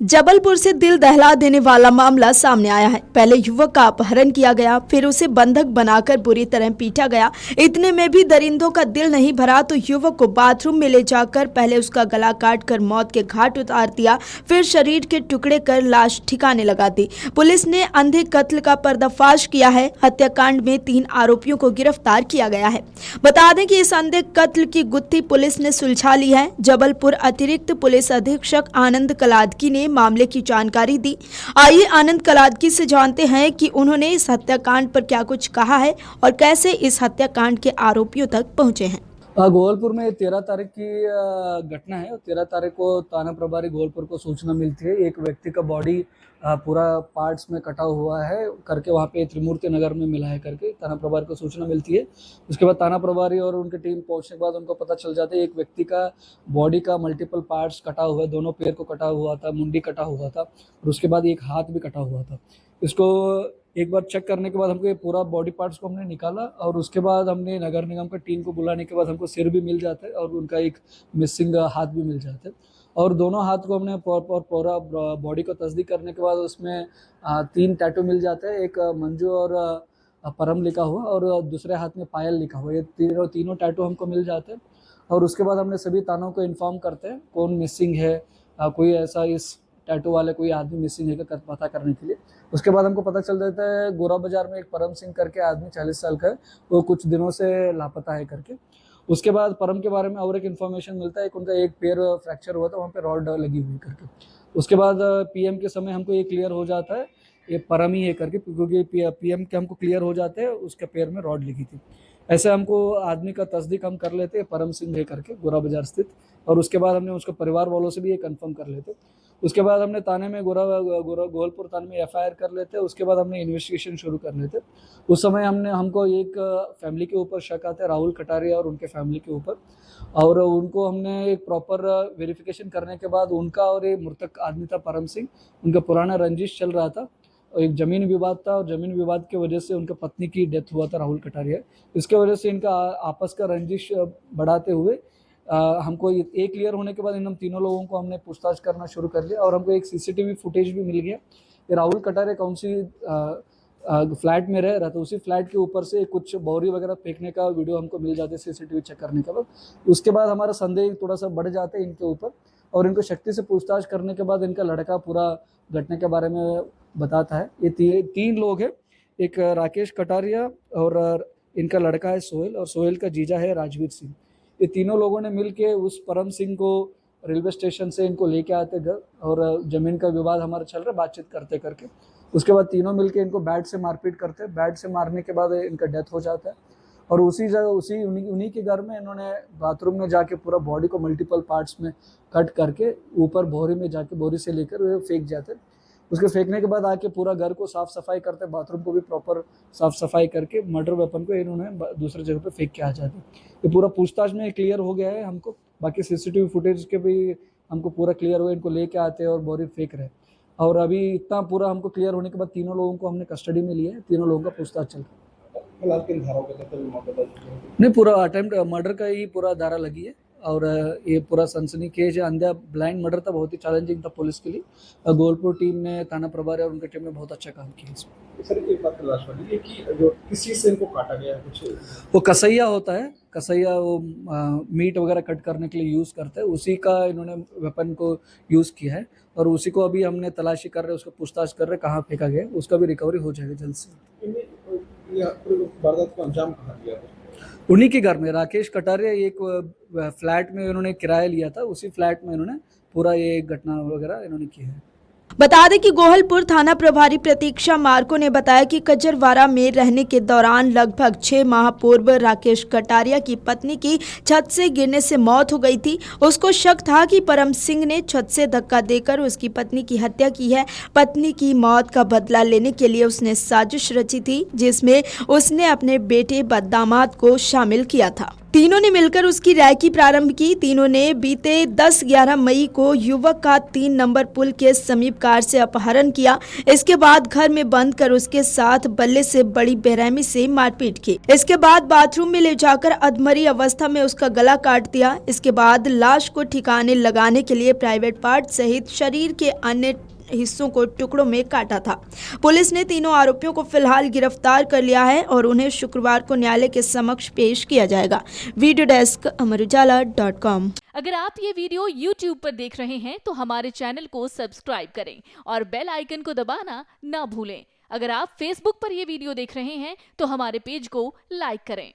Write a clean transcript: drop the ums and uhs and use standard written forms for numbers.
जबलपुर से दिल दहला देने वाला मामला सामने आया है। पहले युवक का अपहरण किया गया, फिर उसे बंधक बनाकर बुरी तरह पीटा गया। इतने में भी दरिंदों का दिल नहीं भरा तो युवक को बाथरूम में ले जाकर पहले उसका गला काटकर मौत के घाट उतार दिया, फिर शरीर के टुकड़े कर लाश ठिकाने लगा दी। पुलिस ने अंधे कत्ल का पर्दाफाश किया है। हत्याकांड में 3 आरोपियों को गिरफ्तार किया गया है। बता दें कि इस अंधे कत्ल की गुत्थी पुलिस ने सुलझा ली है। जबलपुर अतिरिक्त पुलिस अधीक्षक आनंद कलादकी ने मामले की जानकारी दी। आइए आनंद कलादकी से जानते हैं कि उन्होंने इस हत्याकांड पर क्या कुछ कहा है और कैसे इस हत्याकांड के आरोपियों तक पहुंचे हैं। गोलपुर में 13 तारीख की घटना है। 13 तारीख को थाना प्रभारी गोलपुर को सूचना मिलती है, एक व्यक्ति का बॉडी पूरा पार्ट्स में कटा हुआ है करके वहाँ पे त्रिमूर्ति नगर में मिला है करके थाना प्रभारी को सूचना मिलती है। उसके बाद थाना प्रभारी और उनकी टीम पहुँचने के बाद उनको पता चल जाता है एक व्यक्ति का बॉडी का मल्टीपल पार्ट्स कटा हुआ है, दोनों पैर को कटा हुआ था, मुंडी कटा हुआ था और उसके बाद एक हाथ भी कटा हुआ था। इसको एक बार चेक करने के बाद हमको ये पूरा बॉडी पार्ट्स को हमने निकाला और उसके बाद हमने नगर निगम की टीम को बुलाने के बाद हमको सिर भी मिल जाता है और उनका एक मिसिंग हाथ भी मिल जाता है और दोनों हाथ को हमने पूरा बॉडी को तस्दीक करने के बाद उसमें 3 टैटू मिल जाते हैं, एक मंजू और परम लिखा हुआ और दूसरे हाथ में पायल लिखा हुआ। ये तीनों टैटू हमको मिल जाते हैं और उसके बाद हमने सभी थानों को इन्फॉर्म करते हैं कौन मिसिंग है, कोई ऐसा इस टैटू वाले कोई आदमी मिसिंग है क्या पता करने के लिए। उसके बाद हमको पता चल जाता है गोरा बाजार में एक परम सिंह करके आदमी 40 साल का है, वो कुछ दिनों से लापता है करके। उसके बाद परम के बारे में और एक इन्फॉर्मेशन मिलता है कि उनका एक पैर फ्रैक्चर हुआ था, वहाँ पे रॉड लगी हुई करके। उसके बाद पीएम के समय हमको ये क्लियर हो जाता है ये परम ही है करके, क्योंकि पीएम के हमको क्लियर हो जाते हैं उसके पैर में रॉड लगी थी। ऐसे हमको आदमी का तस्दीक हम कर लेते हैं परम सिंह है करके गोरा बाजार स्थित, और उसके बाद हमने उसके परिवार वालों से भी ये कंफर्म कर लेते। उसके बाद हमने थाने में गोलपुर थाने में एफआईआर कर लेते। उसके बाद हमने इन्वेस्टिगेशन शुरू कर लेते। उस समय हमको एक फैमिली के ऊपर शक आता है, राहुल कटारिया और उनके फैमिली के ऊपर, और उनको हमने एक प्रॉपर वेरिफिकेशन करने के बाद उनका और ये मृतक आदमी था परम सिंह, उनका पुराना रंजिश चल रहा था, एक ज़मीन विवाद था और ज़मीन विवाद की वजह से उनका पत्नी की डेथ हुआ था राहुल कटारिया। इसके वजह से इनका आपस का रंजिश बढ़ाते हुए हमको ये क्लियर होने के बाद इन तीनों लोगों को हमने पूछताछ करना शुरू कर लिया और हमको एक सीसीटीवी फुटेज भी मिल गया। ये राहुल कटारिया कौन सी फ्लैट में रह रहा था, उसी फ्लैट के ऊपर से कुछ बोरी वगैरह फेंकने का वीडियो हमको मिल जाते सीसीटीवी चेक करने के बाद। उसके बाद हमारा संदेह थोड़ा सा बढ़ जाता है इनके ऊपर और इनको शक्ति से पूछताछ करने के बाद इनका लड़का पूरा घटना के बारे में बताता है। ये 3 लोग हैं, एक राकेश कटारिया और इनका लड़का है सोहेल और सोहेल का जीजा है राजवीर सिंह। ये तीनों लोगों ने मिल के उस परम सिंह को रेलवे स्टेशन से इनको लेके आते घर और ज़मीन का विवाद हमारा चल रहा है बातचीत करते करके। उसके बाद तीनों मिलके इनको बैट से मारपीट करते हैं। बैट से मारने के बाद इनका डेथ हो जाता है और उसी जगह उन्हीं के घर में इन्होंने बाथरूम में जाके पूरा बॉडी को मल्टीपल पार्ट्स में कट करके ऊपर बोरी में जाके बोरी से लेकर फेंक जाते हैं। उसके फेंकने के बाद आके पूरा घर को साफ सफाई करते, बाथरूम को भी प्रॉपर साफ सफाई करके मर्डर वेपन को इन्होंने दूसरी जगह पे फेंक के आ जाते। ये पूरा पूछताछ में क्लियर हो गया है हमको। बाकी सीसीटीवी फुटेज के भी हमको पूरा क्लियर हुआ, इनको लेके आते हैं और बोरी फेंक रहे। और अभी इतना पूरा हमको क्लियर होने के बाद तीनों लोगों को हमने कस्टडी में लिया है, तीनों लोगों का पूछताछ चल रहा है। फिलहाल किन धाराओं के तहत नहीं, पूरा अटेम्प्ट मर्डर का ही पूरा धारा लगी है और ये पूरा सनसनीखेज अंधा ब्लाइंड मर्डर था, बहुत ही चैलेंजिंग था पुलिस के लिए। गोलपुर टीम ने, थाना प्रभारी और उनकी टीम ने बहुत अच्छा काम किया इसमें। सर एक बात तलाश वाली है कि जो किसी से इनको काटा गया है कुछ, वो कसैया होता है, कसैया वो मीट वगैरह कट करने के लिए यूज़ करते हैं, उसी का इन्होंने वेपन को यूज़ किया है और उसी को अभी हमने तलाशी कर रहे हैं, उसको पूछताछ कर रहे हैं कहाँ फेंका गया, उसका भी रिकवरी हो जाएगा जल्द से। वारदात को अंजाम कहाँ दिया था? उन्हीं के घर में राकेश कटारिया एक फ्लैट में उन्होंने किराया लिया था, उसी फ्लैट में इन्होंने पूरा ये घटना वगैरह इन्होंने की है। बता दें कि गोहलपुर थाना प्रभारी प्रतीक्षा मार्को ने बताया कि कजरवाड़ा में रहने के दौरान लगभग 6 माह पूर्व राकेश कटारिया की पत्नी की छत से गिरने से मौत हो गई थी। उसको शक था कि परम सिंह ने छत से धक्का देकर उसकी पत्नी की हत्या की है। पत्नी की मौत का बदला लेने के लिए उसने साजिश रची थी, जिसमें उसने अपने बेटे व दामाद को शामिल किया था। तीनों ने मिलकर उसकी रैकी प्रारंभ की। तीनों ने बीते 10-11 मई को युवक का 3 नंबर पुल के समीप कार से अपहरण किया। इसके बाद घर में बंद कर उसके साथ बल्ले से बड़ी बेरहमी से मारपीट की। इसके बाद बाथरूम में ले जाकर अधमरी अवस्था में उसका गला काट दिया। इसके बाद लाश को ठिकाने लगाने के लिए प्राइवेट पार्ट सहित शरीर के अन्य हिस्सों को टुकड़ों में काटा था। पुलिस ने तीनों आरोपियों को फिलहाल गिरफ्तार कर लिया है और उन्हें शुक्रवार को न्यायालय के समक्ष पेश किया जाएगा। Video desk amarujala.com। अगर आप ये वीडियो YouTube पर देख रहे हैं तो हमारे चैनल को सब्सक्राइब करें और बेल आइकन को दबाना ना भूलें। अगर आप Facebook पर ये वीडियो देख रहे हैं तो हमारे पेज को लाइक करें।